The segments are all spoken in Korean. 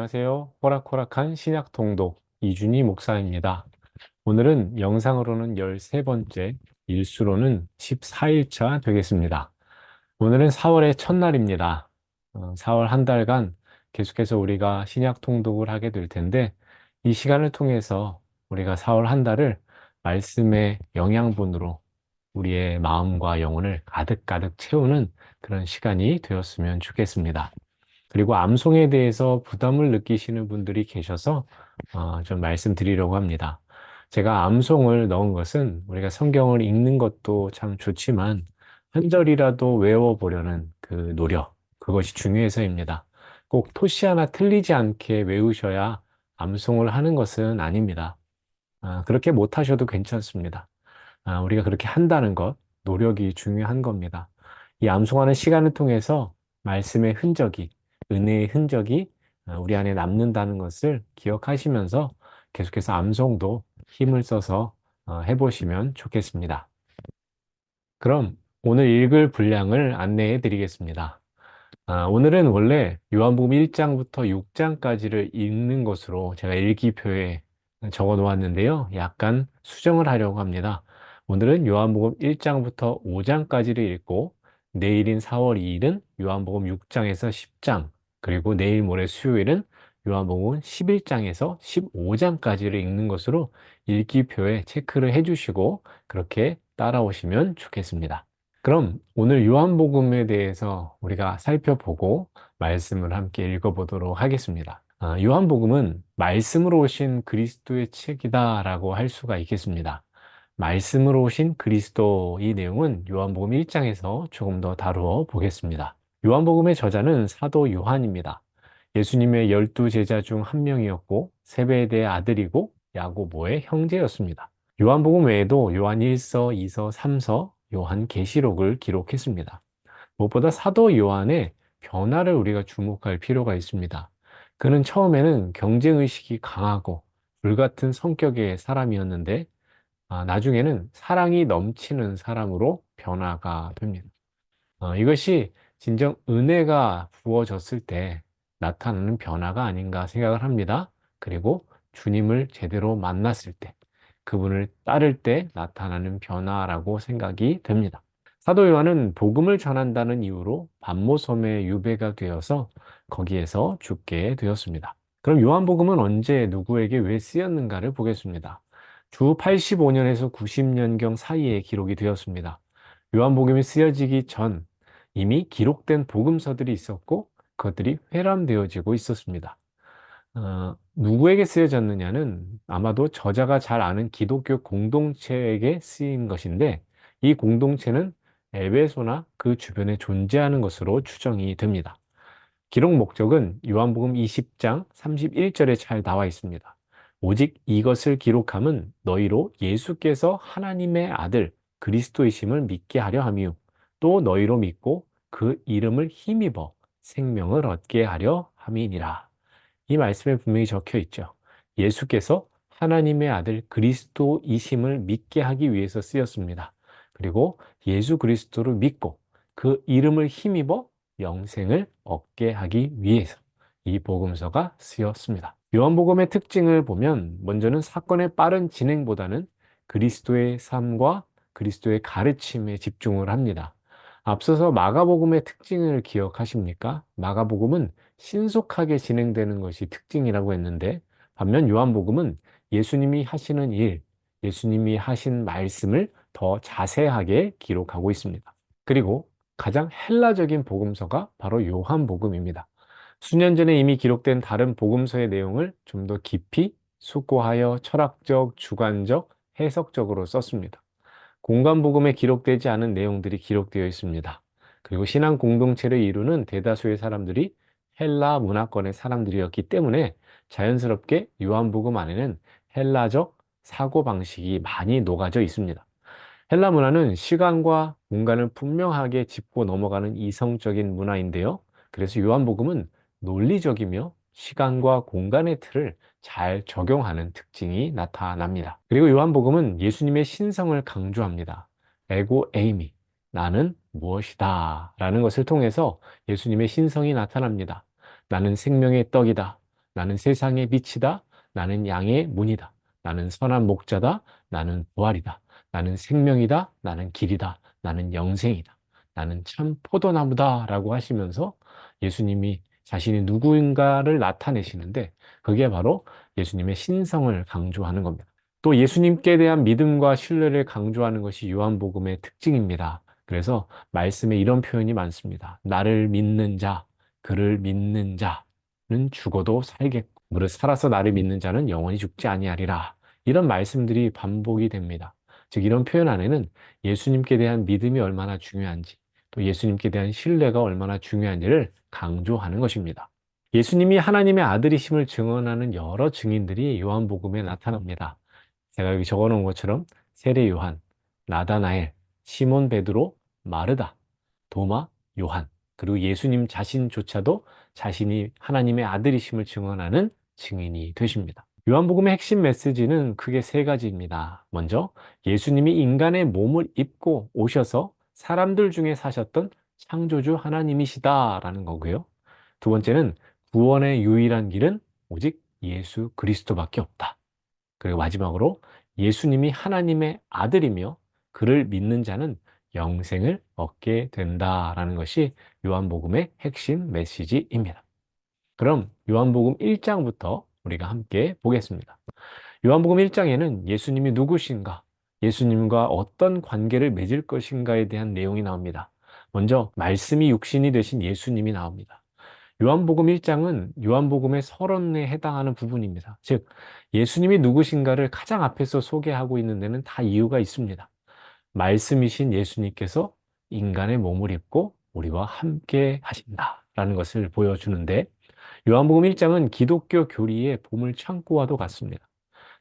안녕하세요. 호락호락한 신약 통독 이준희 목사입니다. 오늘은 영상으로는 13번째, 일수로는 14일차 되겠습니다. 오늘은 4월의 첫날입니다. 4월 한 달간 계속해서 우리가 신약 통독을 하게 될 텐데, 이 시간을 통해서 우리가 4월 한 달을 말씀의 영양분으로 우리의 마음과 영혼을 가득가득 채우는 그런 시간이 되었으면 좋겠습니다. 그리고 암송에 대해서 부담을 느끼시는 분들이 계셔서 좀 말씀드리려고 합니다. 제가 암송을 넣은 것은 우리가 성경을 읽는 것도 참 좋지만 한 절이라도 외워보려는 그 노력, 그것이 중요해서입니다. 꼭 토시 하나 틀리지 않게 외우셔야 암송을 하는 것은 아닙니다. 그렇게 못하셔도 괜찮습니다. 우리가 그렇게 한다는 것, 노력이 중요한 겁니다. 이 암송하는 시간을 통해서 말씀의 흔적이, 은혜의 흔적이 우리 안에 남는다는 것을 기억하시면서 계속해서 암송도 힘을 써서 해보시면 좋겠습니다. 그럼 오늘 읽을 분량을 안내해 드리겠습니다. 오늘은 원래 요한복음 1장부터 6장까지를 읽는 것으로 제가 일기표에 적어 놓았는데요. 약간 수정을 하려고 합니다. 오늘은 요한복음 1장부터 5장까지를 읽고 내일인 4월 2일은 요한복음 6장에서 10장, 그리고 내일 모레 수요일은 요한복음 11장에서 15장까지를 읽는 것으로 일기표에 체크를 해주시고 그렇게 따라오시면 좋겠습니다. 그럼 오늘 요한복음에 대해서 우리가 살펴보고 말씀을 함께 읽어보도록 하겠습니다. 요한복음은 말씀으로 오신 그리스도의 책이다라고 할 수가 있겠습니다. 말씀으로 오신 그리스도, 이 내용은 요한복음 1장에서 조금 더 다루어 보겠습니다. 요한복음의 저자는 사도 요한입니다. 예수님의 12제자 중 한 명이었고 세베대의 아들이고 야고보의 형제였습니다. 요한복음 외에도 요한 1서, 2서, 3서, 요한 계시록을 기록했습니다. 무엇보다 사도 요한의 변화를 우리가 주목할 필요가 있습니다. 그는 처음에는 경쟁의식이 강하고 불같은 성격의 사람이었는데, 나중에는 사랑이 넘치는 사람으로 변화가 됩니다. 이것이 진정 은혜가 부어졌을 때 나타나는 변화가 아닌가 생각을 합니다. 그리고 주님을 제대로 만났을 때, 그분을 따를 때 나타나는 변화라고 생각이 됩니다. 사도 요한은 복음을 전한다는 이유로 반모섬에 유배가 되어서 거기에서 죽게 되었습니다. 그럼 요한복음은 언제 누구에게 왜 쓰였는가를 보겠습니다. 주 85년에서 90년경 사이에 기록이 되었습니다. 요한복음이 쓰여지기 전 이미 기록된 복음서들이 있었고 그것들이 회람되어지고 있었습니다. 누구에게 쓰여졌느냐는 아마도 저자가 잘 아는 기독교 공동체에게 쓰인 것인데, 이 공동체는 에베소나 그 주변에 존재하는 것으로 추정이 됩니다. 기록 목적은 요한복음 20장 31절에 잘 나와 있습니다. 오직 이것을 기록함은 너희로 예수께서 하나님의 아들 그리스도이심을 믿게 하려 함이요 또 너희로 믿고 그 이름을 힘입어 생명을 얻게 하려 함이니라. 이 말씀에 분명히 적혀 있죠. 예수께서 하나님의 아들 그리스도이심을 믿게 하기 위해서 쓰였습니다. 그리고 예수 그리스도를 믿고 그 이름을 힘입어 영생을 얻게 하기 위해서 이 복음서가 쓰였습니다. 요한복음의 특징을 보면 먼저는 사건의 빠른 진행보다는 그리스도의 삶과 그리스도의 가르침에 집중을 합니다. 앞서서 마가복음의 특징을 기억하십니까? 마가복음은 신속하게 진행되는 것이 특징이라고 했는데, 반면 요한복음은 예수님이 하시는 일, 예수님이 하신 말씀을 더 자세하게 기록하고 있습니다. 그리고 가장 헬라적인 복음서가 바로 요한복음입니다. 수년 전에 이미 기록된 다른 복음서의 내용을 좀 더 깊이 숙고하여 철학적, 주관적, 해석적으로 썼습니다. 공간복음에 기록되지 않은 내용들이 기록되어 있습니다. 그리고 신앙 공동체를 이루는 대다수의 사람들이 헬라 문화권의 사람들이었기 때문에 자연스럽게 요한복음 안에는 헬라적 사고방식이 많이 녹아져 있습니다. 헬라 문화는 시간과 공간을 분명하게 짚고 넘어가는 이성적인 문화인데요. 그래서 요한복음은 논리적이며 시간과 공간의 틀을 잘 적용하는 특징이 나타납니다. 그리고 요한복음은 예수님의 신성을 강조합니다. 에고 에이미, 나는 무엇이다 라는 것을 통해서 예수님의 신성이 나타납니다. 나는 생명의 떡이다. 나는 세상의 빛이다. 나는 양의 문이다. 나는 선한 목자다. 나는 부활이다. 나는 생명이다. 나는 길이다. 나는 영생이다. 나는 참 포도나무다. 라고 하시면서 예수님이 자신이 누구인가를 나타내시는데 그게 바로 예수님의 신성을 강조하는 겁니다. 또 예수님께 대한 믿음과 신뢰를 강조하는 것이 요한복음의 특징입니다. 그래서 말씀에 이런 표현이 많습니다. 나를 믿는 자, 그를 믿는 자는 죽어도 살겠고, 무릇 살아서 나를 믿는 자는 영원히 죽지 아니하리라. 이런 말씀들이 반복이 됩니다. 즉, 이런 표현 안에는 예수님께 대한 믿음이 얼마나 중요한지, 또 예수님께 대한 신뢰가 얼마나 중요한지를 강조하는 것입니다. 예수님이 하나님의 아들이심을 증언하는 여러 증인들이 요한복음에 나타납니다. 제가 여기 적어 놓은 것처럼 세례 요한, 나다나엘, 시몬 베드로, 마르다, 도마, 요한, 그리고 예수님 자신조차도 자신이 하나님의 아들이심을 증언하는 증인이 되십니다. 요한복음의 핵심 메시지는 크게 세 가지입니다. 먼저 예수님이 인간의 몸을 입고 오셔서 사람들 중에 사셨던 창조주 하나님이시다라는 거고요. 두 번째는 구원의 유일한 길은 오직 예수 그리스도밖에 없다. 그리고 마지막으로 예수님이 하나님의 아들이며 그를 믿는 자는 영생을 얻게 된다라는 것이 요한복음의 핵심 메시지입니다. 그럼 요한복음 1장부터 우리가 함께 보겠습니다. 요한복음 1장에는 예수님이 누구신가, 예수님과 어떤 관계를 맺을 것인가에 대한 내용이 나옵니다. 먼저 말씀이 육신이 되신 예수님이 나옵니다. 요한복음 1장은 요한복음의 서론에 해당하는 부분입니다. 즉, 예수님이 누구신가를 가장 앞에서 소개하고 있는 데는 다 이유가 있습니다. 말씀이신 예수님께서 인간의 몸을 입고 우리와 함께 하신다라는 것을 보여주는데, 요한복음 1장은 기독교 교리의 보물 창고와도 같습니다.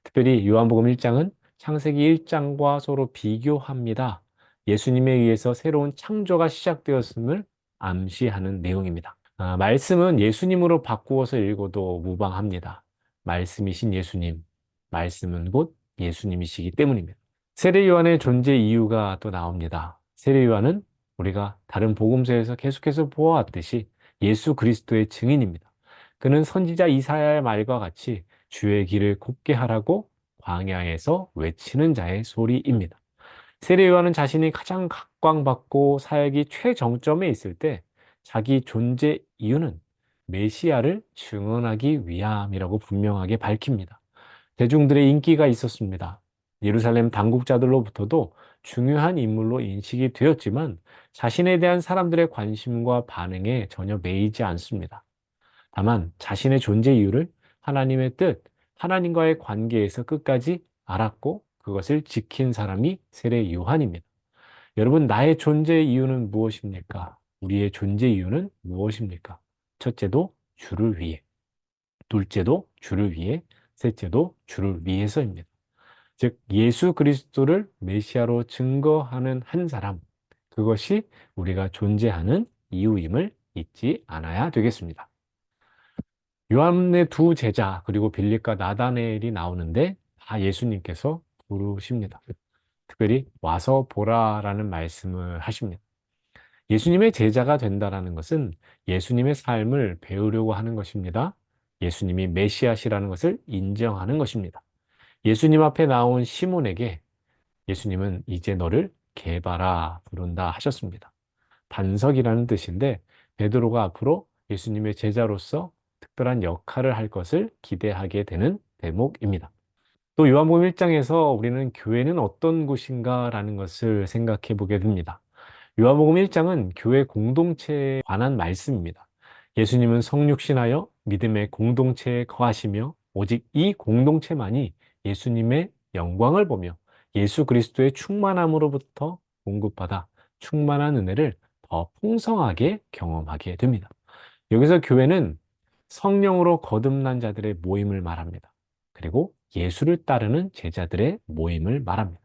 특별히 요한복음 1장은 창세기 1장과 서로 비교합니다. 예수님에 의해서 새로운 창조가 시작되었음을 암시하는 내용입니다. 말씀은 예수님으로 바꾸어서 읽어도 무방합니다. 말씀이신 예수님, 말씀은 곧 예수님이시기 때문입니다. 세례 요한의 존재 이유가 또 나옵니다. 세례 요한은 우리가 다른 복음서에서 계속해서 보아왔듯이 예수 그리스도의 증인입니다. 그는 선지자 이사야의 말과 같이 주의 길을 곱게 하라고 광야에서 외치는 자의 소리입니다. 세례 요한은 자신이 가장 각광받고 사역이 최정점에 있을 때 자기 존재 이유는 메시아를 증언하기 위함이라고 분명하게 밝힙니다. 대중들의 인기가 있었습니다. 예루살렘 당국자들로부터도 중요한 인물로 인식이 되었지만 자신에 대한 사람들의 관심과 반응에 전혀 매이지 않습니다. 다만 자신의 존재 이유를 하나님의 뜻, 하나님과의 관계에서 끝까지 알았고 그것을 지킨 사람이 세례 요한입니다. 여러분, 나의 존재 이유는 무엇입니까? 우리의 존재 이유는 무엇입니까? 첫째도 주를 위해, 둘째도 주를 위해, 셋째도 주를 위해서입니다. 즉, 예수 그리스도를 메시아로 증거하는 한 사람, 그것이 우리가 존재하는 이유임을 잊지 않아야 되겠습니다. 요한의 두 제자, 그리고 빌립과 나다나엘이 나오는데 다 예수님께서 부르십니다. 특별히 와서 보라라는 말씀을 하십니다. 예수님의 제자가 된다라는 것은 예수님의 삶을 배우려고 하는 것입니다. 예수님이 메시아시라는 것을 인정하는 것입니다. 예수님 앞에 나온 시몬에게 예수님은 이제 너를 게바라 부른다 하셨습니다. 반석이라는 뜻인데 베드로가 앞으로 예수님의 제자로서 특별한 역할을 할 것을 기대하게 되는 대목입니다. 또 요한복음 1장에서 우리는 교회는 어떤 곳인가라는 것을 생각해 보게 됩니다. 요한복음 1장은 교회 공동체에 관한 말씀입니다. 예수님은 성육신하여 믿음의 공동체에 거하시며 오직 이 공동체만이 예수님의 영광을 보며 예수 그리스도의 충만함으로부터 공급받아 충만한 은혜를 더 풍성하게 경험하게 됩니다. 여기서 교회는 성령으로 거듭난 자들의 모임을 말합니다. 그리고 예수를 따르는 제자들의 모임을 말합니다.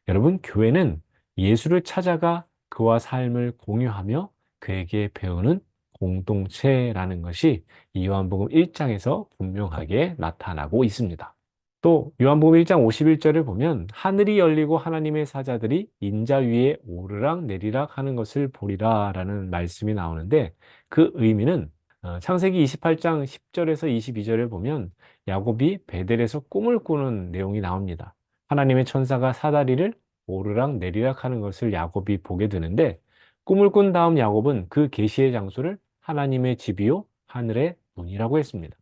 여러분, 교회는 예수를 찾아가 그와 삶을 공유하며 그에게 배우는 공동체라는 것이 이 요한복음 1장에서 분명하게 나타나고 있습니다. 또 요한복음 1장 51절을 보면 하늘이 열리고 하나님의 사자들이 인자 위에 오르락 내리락 하는 것을 보리라 라는 말씀이 나오는데 그 의미는 창세기 28장 10절에서 22절에 보면 야곱이 베델에서 꿈을 꾸는 내용이 나옵니다. 하나님의 천사가 사다리를 오르락 내리락 하는 것을 야곱이 보게 되는데 꿈을 꾼 다음 야곱은 그 계시의 장소를 하나님의 집이요 하늘의 문이라고 했습니다.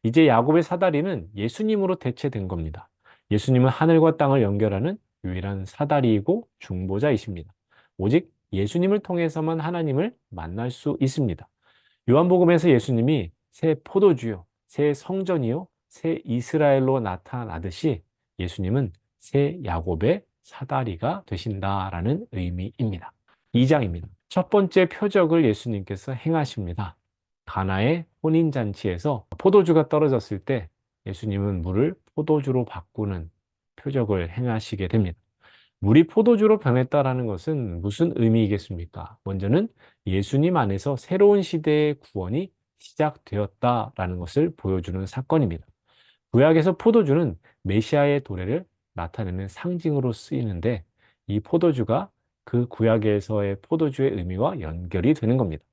이제 야곱의 사다리는 예수님으로 대체된 겁니다. 예수님은 하늘과 땅을 연결하는 유일한 사다리이고 중보자이십니다. 오직 예수님을 통해서만 하나님을 만날 수 있습니다. 요한복음에서 예수님이 새 포도주요, 새 성전이요, 새 이스라엘로 나타나듯이 예수님은 새 야곱의 사다리가 되신다라는 의미입니다. 2장입니다. 첫 번째 표적을 예수님께서 행하십니다. 가나의 혼인잔치에서 포도주가 떨어졌을 때 예수님은 물을 포도주로 바꾸는 표적을 행하시게 됩니다. 물이 포도주로 변했다라는 것은 무슨 의미이겠습니까? 먼저는 예수님 안에서 새로운 시대의 구원이 시작되었다라는 것을 보여주는 사건입니다. 구약에서 포도주는 메시아의 도래를 나타내는 상징으로 쓰이는데 이 포도주가 그 구약에서의 포도주의 의미와 연결이 되는 겁니다.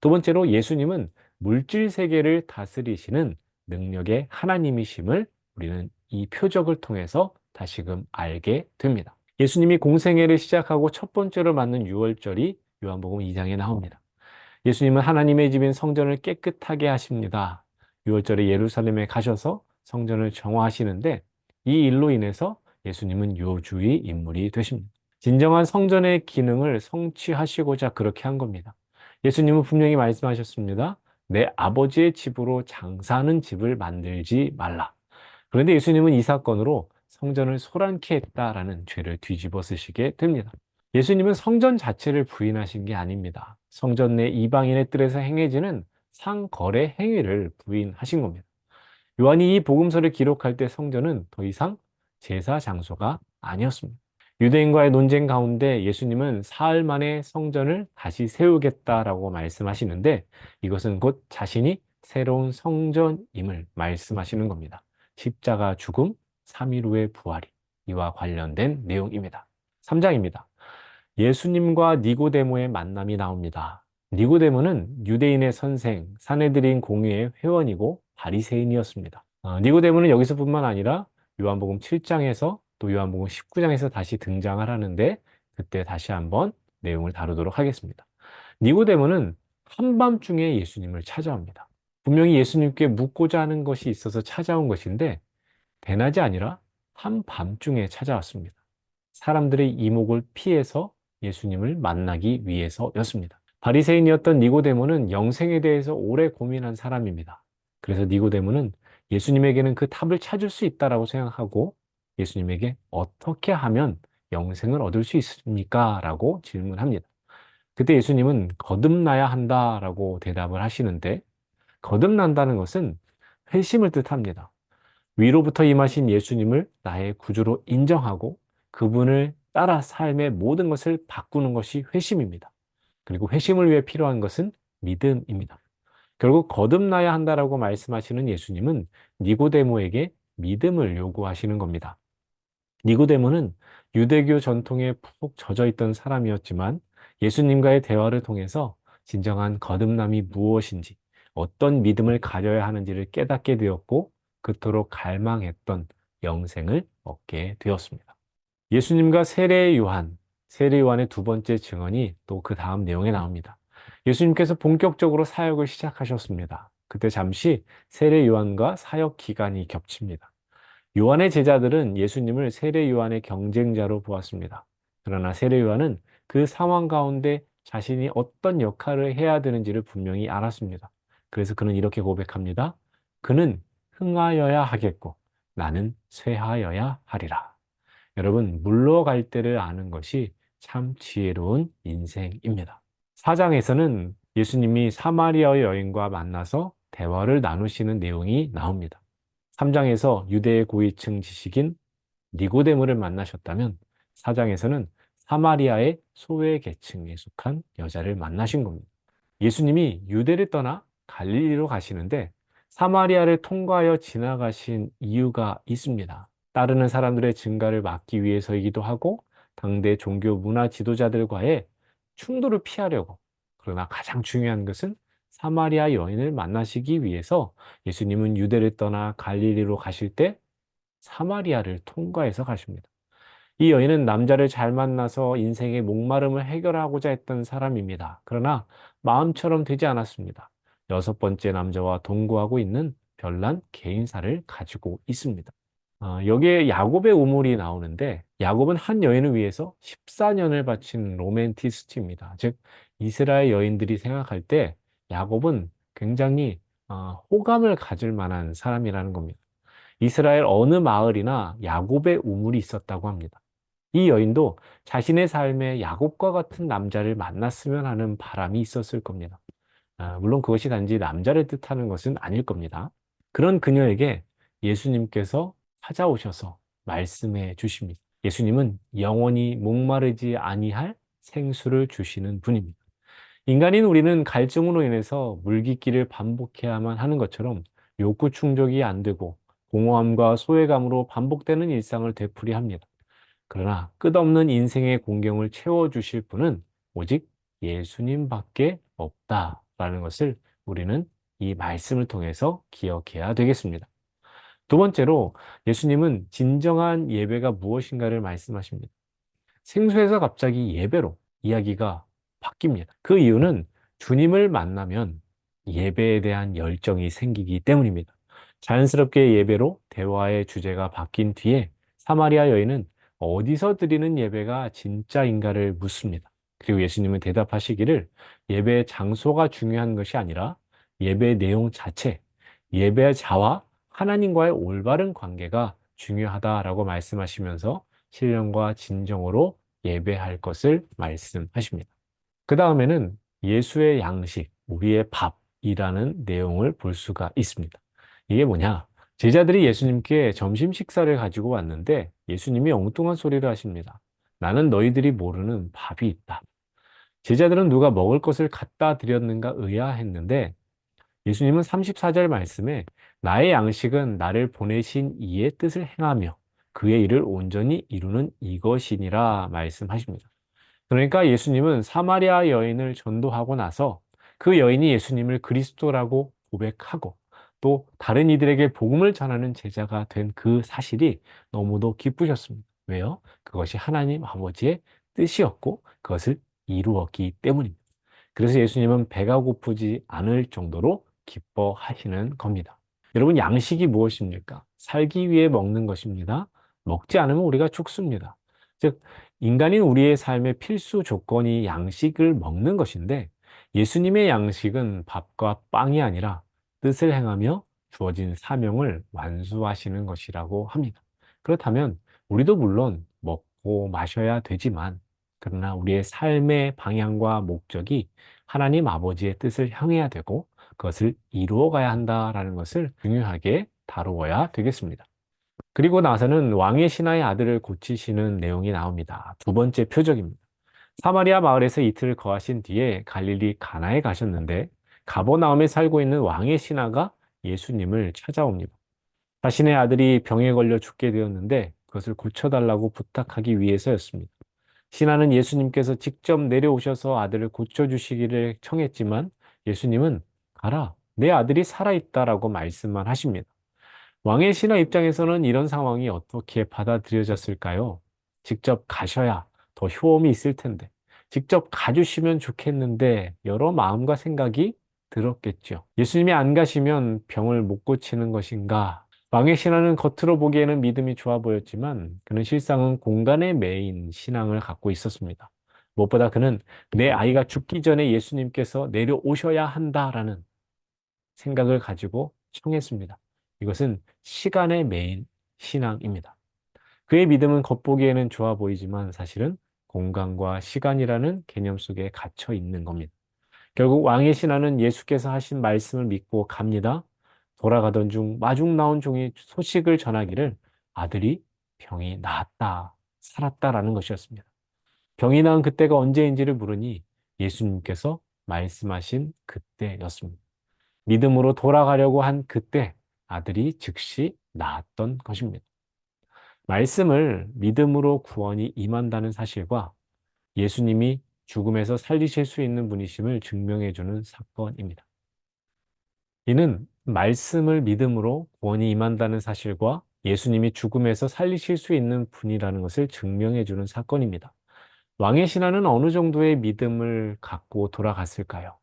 두 번째로 예수님은 물질 세계를 다스리시는 능력의 하나님이심을 우리는 이 표적을 통해서 다시금 알게 됩니다. 예수님이 공생애를 시작하고 첫 번째로 맞는 유월절이 요한복음 2장에 나옵니다. 예수님은 하나님의 집인 성전을 깨끗하게 하십니다. 유월절에 예루살렘에 가셔서 성전을 정화하시는데 이 일로 인해서 예수님은 요주의 인물이 되십니다. 진정한 성전의 기능을 성취하시고자 그렇게 한 겁니다. 예수님은 분명히 말씀하셨습니다. 내 아버지의 집으로 장사하는 집을 만들지 말라. 그런데 예수님은 이 사건으로 성전을 소란케 했다라는 죄를 뒤집어 쓰시게 됩니다. 예수님은 성전 자체를 부인하신 게 아닙니다. 성전 내 이방인의 뜰에서 행해지는 상거래 행위를 부인하신 겁니다. 요한이 이 복음서를 기록할 때 성전은 더 이상 제사 장소가 아니었습니다. 유대인과의 논쟁 가운데 예수님은 사흘 만에 성전을 다시 세우겠다라고 말씀하시는데 이것은 곧 자신이 새로운 성전임을 말씀하시는 겁니다. 십자가 죽음, 3일 후의 부활이 이와 관련된 내용입니다. 3장입니다. 예수님과 니고데모의 만남이 나옵니다. 니고데모는 유대인의 선생, 사내들인 공회의 회원이고 바리새인이었습니다. 니고데모는 여기서뿐만 아니라 요한복음 7장에서 또 요한복음 19장에서 다시 등장을 하는데 그때 다시 한번 내용을 다루도록 하겠습니다. 니고데모는 한밤중에 예수님을 찾아옵니다. 분명히 예수님께 묻고자 하는 것이 있어서 찾아온 것인데 대낮이 아니라 한밤중에 찾아왔습니다. 사람들의 이목을 피해서 예수님을 만나기 위해서였습니다. 바리새인이었던 니고데모는 영생에 대해서 오래 고민한 사람입니다. 그래서 니고데모는 예수님에게는 그 답을 찾을 수 있다라고 생각하고 예수님에게 어떻게 하면 영생을 얻을 수 있습니까? 라고 질문합니다. 그때 예수님은 거듭나야 한다라고 대답을 하시는데 거듭난다는 것은 회심을 뜻합니다. 위로부터 임하신 예수님을 나의 구주로 인정하고 그분을 따라 삶의 모든 것을 바꾸는 것이 회심입니다. 그리고 회심을 위해 필요한 것은 믿음입니다. 결국 거듭나야 한다라고 말씀하시는 예수님은 니고데모에게 믿음을 요구하시는 겁니다. 니고데모는 유대교 전통에 푹 젖어 있던 사람이었지만 예수님과의 대화를 통해서 진정한 거듭남이 무엇인지 어떤 믿음을 가져야 하는지를 깨닫게 되었고 그토록 갈망했던 영생을 얻게 되었습니다. 예수님과 세례 요한의 두 번째 증언이 또 그 다음 내용에 나옵니다. 예수님께서 본격적으로 사역을 시작하셨습니다. 그때 잠시 세례 요한과 사역 기간이 겹칩니다. 요한의 제자들은 예수님을 세례 요한의 경쟁자로 보았습니다. 그러나 세례 요한은 그 상황 가운데 자신이 어떤 역할을 해야 되는지를 분명히 알았습니다. 그래서 그는 이렇게 고백합니다. 그는 흥하여야 하겠고 나는 쇠하여야 하리라. 여러분, 물러갈 때를 아는 것이 참 지혜로운 인생입니다. 4장에서는 예수님이 사마리아 여인과 만나서 대화를 나누시는 내용이 나옵니다. 3장에서 유대의 고위층 지식인 니고데모를 만나셨다면 4장에서는 사마리아의 소외 계층에 속한 여자를 만나신 겁니다. 예수님이 유대를 떠나 갈릴리로 가시는데 사마리아를 통과하여 지나가신 이유가 있습니다. 따르는 사람들의 증가를 막기 위해서이기도 하고 당대 종교 문화 지도자들과의 충돌을 피하려고. 그러나 가장 중요한 것은 사마리아 여인을 만나시기 위해서 예수님은 유대를 떠나 갈릴리로 가실 때 사마리아를 통과해서 가십니다. 이 여인은 남자를 잘 만나서 인생의 목마름을 해결하고자 했던 사람입니다. 그러나 마음처럼 되지 않았습니다. 여섯 번째 남자와 동거하고 있는 별난 개인사를 가지고 있습니다. 여기에 야곱의 우물이 나오는데 야곱은 한 여인을 위해서 14년을 바친 로맨티스트입니다. 즉 이스라엘 여인들이 생각할 때 야곱은 굉장히 호감을 가질 만한 사람이라는 겁니다. 이스라엘 어느 마을이나 야곱의 우물이 있었다고 합니다. 이 여인도 자신의 삶에 야곱과 같은 남자를 만났으면 하는 바람이 있었을 겁니다. 물론 그것이 단지 남자를 뜻하는 것은 아닐 겁니다. 그런 그녀에게 예수님께서 찾아오셔서 말씀해 주십니다. 예수님은 영원히 목마르지 아니할 생수를 주시는 분입니다. 인간인 우리는 갈증으로 인해서 물깃기를 반복해야만 하는 것처럼 욕구 충족이 안 되고 공허함과 소외감으로 반복되는 일상을 되풀이합니다. 그러나 끝없는 인생의 공경을 채워주실 분은 오직 예수님밖에 없다라는 것을 우리는 이 말씀을 통해서 기억해야 되겠습니다. 두 번째로 예수님은 진정한 예배가 무엇인가를 말씀하십니다. 생수에서 갑자기 예배로 이야기가 바뀝니다. 그 이유는 주님을 만나면 예배에 대한 열정이 생기기 때문입니다. 자연스럽게 예배로 대화의 주제가 바뀐 뒤에 사마리아 여인은 어디서 드리는 예배가 진짜인가를 묻습니다. 그리고 예수님은 대답하시기를 예배의 장소가 중요한 것이 아니라 예배의 내용 자체, 예배의 자와 하나님과의 올바른 관계가 중요하다라고 말씀하시면서 신령과 진정으로 예배할 것을 말씀하십니다. 그 다음에는 예수의 양식, 우리의 밥이라는 내용을 볼 수가 있습니다. 이게 뭐냐? 제자들이 예수님께 점심 식사를 가지고 왔는데 예수님이 엉뚱한 소리를 하십니다. 나는 너희들이 모르는 밥이 있다. 제자들은 누가 먹을 것을 갖다 드렸는가 의아했는데 예수님은 34절 말씀에 나의 양식은 나를 보내신 이의 뜻을 행하며 그의 일을 온전히 이루는 이것이니라 말씀하십니다. 그러니까 예수님은 사마리아 여인을 전도하고 나서 그 여인이 예수님을 그리스도라고 고백하고 또 다른 이들에게 복음을 전하는 제자가 된 그 사실이 너무도 기쁘셨습니다. 왜요? 그것이 하나님 아버지의 뜻이었고 그것을 이루었기 때문입니다. 그래서 예수님은 배가 고프지 않을 정도로 기뻐하시는 겁니다. 여러분, 양식이 무엇입니까? 살기 위해 먹는 것입니다. 먹지 않으면 우리가 죽습니다. 즉, 인간인 우리의 삶의 필수 조건이 양식을 먹는 것인데, 예수님의 양식은 밥과 빵이 아니라 뜻을 행하며 주어진 사명을 완수하시는 것이라고 합니다. 그렇다면, 우리도 물론 먹고 마셔야 되지만, 그러나 우리의 삶의 방향과 목적이 하나님 아버지의 뜻을 향해야 되고, 그것을 이루어 가야 한다라는 것을 중요하게 다루어야 되겠습니다. 그리고 나서는 왕의 신하의 아들을 고치시는 내용이 나옵니다. 두 번째 표적입니다. 사마리아 마을에서 이틀 거하신 뒤에 갈릴리 가나에 가셨는데 가버나움에 살고 있는 왕의 신하가 예수님을 찾아옵니다. 자신의 아들이 병에 걸려 죽게 되었는데 그것을 고쳐달라고 부탁하기 위해서였습니다. 신하는 예수님께서 직접 내려오셔서 아들을 고쳐주시기를 청했지만 예수님은 가라, 내 아들이 살아있다라고 말씀만 하십니다. 왕의 신하 입장에서는 이런 상황이 어떻게 받아들여졌을까요? 직접 가셔야 더 효험이 있을 텐데, 직접 가주시면 좋겠는데, 여러 마음과 생각이 들었겠죠. 예수님이 안 가시면 병을 못 고치는 것인가? 왕의 신하는 겉으로 보기에는 믿음이 좋아 보였지만, 그는 실상은 공간에 매인 신앙을 갖고 있었습니다. 무엇보다 그는 내 아이가 죽기 전에 예수님께서 내려오셔야 한다라는 생각을 가지고 청했습니다. 이것은 시간의 매인 신앙입니다. 그의 믿음은 겉보기에는 좋아 보이지만 사실은 공간과 시간이라는 개념 속에 갇혀 있는 겁니다. 결국 왕의 신하는 예수께서 하신 말씀을 믿고 갑니다. 돌아가던 중 마중 나온 종이 소식을 전하기를 아들이 병이 나았다, 살았다라는 것이었습니다. 병이 나은 그때가 언제인지를 물으니 예수님께서 말씀하신 그때였습니다. 믿음으로 돌아가려고 한 그때 아들이 즉시 나았던 것입니다. 말씀을 믿음으로 구원이 임한다는 사실과 예수님이 죽음에서 살리실 수 있는 분이심을 증명해 주는 사건입니다. 이는 말씀을 믿음으로 구원이 임한다는 사실과 예수님이 죽음에서 살리실 수 있는 분이라는 것을 증명해 주는 사건입니다. 왕의 신하는 어느 정도의 믿음을 갖고 돌아갔을까요?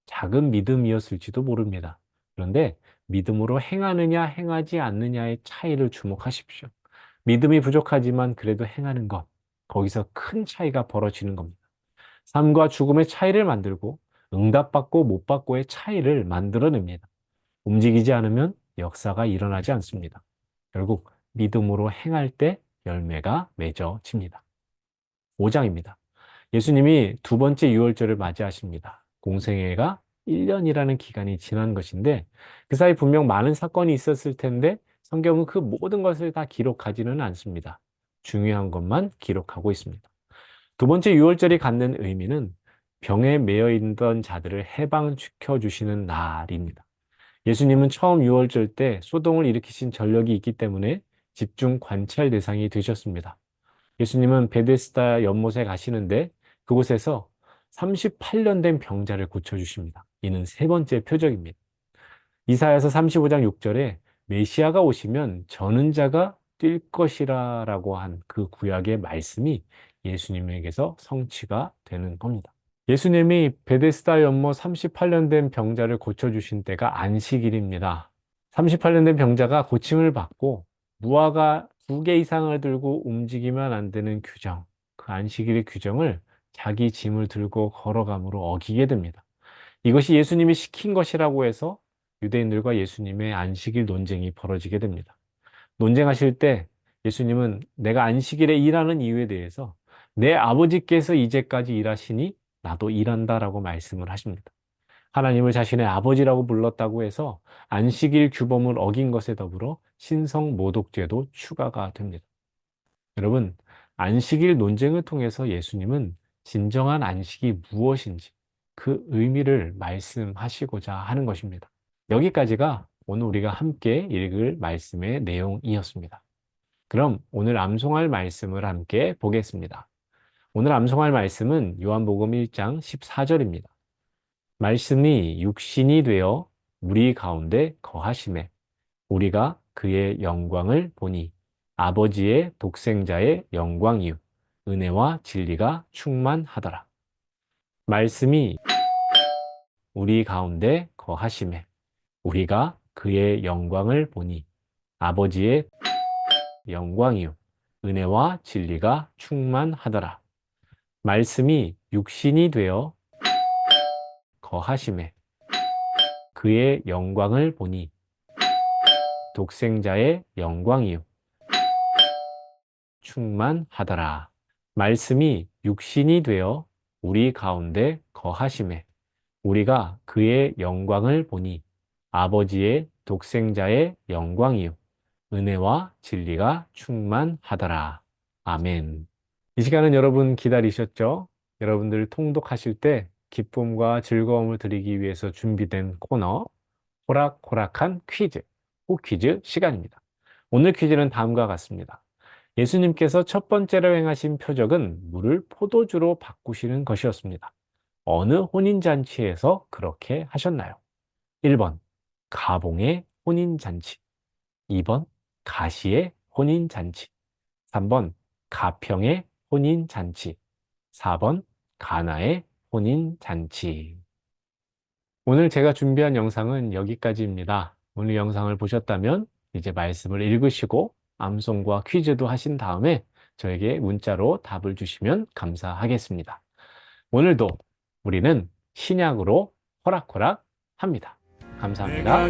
작은 믿음이었을지도 모릅니다. 그런데 믿음으로 행하느냐 행하지 않느냐의 차이를 주목하십시오. 믿음이 부족하지만 그래도 행하는 것, 거기서 큰 차이가 벌어지는 겁니다. 삶과 죽음의 차이를 만들고 응답받고 못 받고의 차이를 만들어냅니다. 움직이지 않으면 역사가 일어나지 않습니다. 결국 믿음으로 행할 때 열매가 맺어집니다. 5장입니다. 예수님이 두 번째 유월절을 맞이하십니다. 공생애가 1년이라는 기간이 지난 것인데 그 사이 분명 많은 사건이 있었을 텐데 성경은 그 모든 것을 다 기록하지는 않습니다. 중요한 것만 기록하고 있습니다. 두 번째 유월절이 갖는 의미는 병에 매여 있던 자들을 해방시켜 주시는 날입니다. 예수님은 처음 유월절 때 소동을 일으키신 전력이 있기 때문에 집중 관찰 대상이 되셨습니다. 예수님은 베데스다 연못에 가시는데 그곳에서 38년 된 병자를 고쳐주십니다. 이는 세 번째 표적입니다. 이사야서 35장 6절에 메시아가 오시면 저는 자가 뛸 것이라 라고 한 그 구약의 말씀이 예수님에게서 성취가 되는 겁니다. 예수님이 베데스다 연못 38년 된 병자를 고쳐주신 때가 안식일입니다. 38년 된 병자가 고침을 받고 무화과 2개 이상을 들고 움직이면 안 되는 규정, 그 안식일의 규정을 자기 짐을 들고 걸어감으로 어기게 됩니다. 이것이 예수님이 시킨 것이라고 해서 유대인들과 예수님의 안식일 논쟁이 벌어지게 됩니다. 논쟁하실 때 예수님은 내가 안식일에 일하는 이유에 대해서 내 아버지께서 이제까지 일하시니 나도 일한다라고 말씀을 하십니다. 하나님을 자신의 아버지라고 불렀다고 해서 안식일 규범을 어긴 것에 더불어 신성 모독죄도 추가가 됩니다. 여러분, 안식일 논쟁을 통해서 예수님은 진정한 안식이 무엇인지 그 의미를 말씀하시고자 하는 것입니다. 여기까지가 오늘 우리가 함께 읽을 말씀의 내용이었습니다. 그럼 오늘 암송할 말씀을 함께 보겠습니다. 오늘 암송할 말씀은 요한복음 1장 14절입니다. 말씀이 육신이 되어 우리 가운데 거하심에 우리가 그의 영광을 보니 아버지의 독생자의 영광이요 은혜와 진리가 충만하더라. 말씀이 우리 가운데 거하심에 우리가 그의 영광을 보니 아버지의 영광이요 은혜와 진리가 충만하더라. 말씀이 육신이 되어 거하심에 그의 영광을 보니 독생자의 영광이요 충만하더라. 말씀이 육신이 되어 우리 가운데 거하심에 우리가 그의 영광을 보니 아버지의 독생자의 영광이요 은혜와 진리가 충만하더라. 아멘. 이 시간은 여러분 기다리셨죠? 여러분들 통독하실 때 기쁨과 즐거움을 드리기 위해서 준비된 코너 호락호락한 퀴즈, 호퀴즈 시간입니다. 오늘 퀴즈는 다음과 같습니다. 예수님께서 첫 번째로 행하신 표적은 물을 포도주로 바꾸시는 것이었습니다. 어느 혼인잔치에서 그렇게 하셨나요? 1번 가봉의 혼인잔치, 2번 가시의 혼인잔치, 3번 가평의 혼인잔치, 4번 가나의 혼인잔치. 오늘 제가 준비한 영상은 여기까지입니다. 오늘 영상을 보셨다면 이제 말씀을 읽으시고 암송과 퀴즈도 하신 다음에 저에게 문자로 답을 주시면 감사하겠습니다. 오늘도 우리는 신약으로 호락호락 합니다. 감사합니다.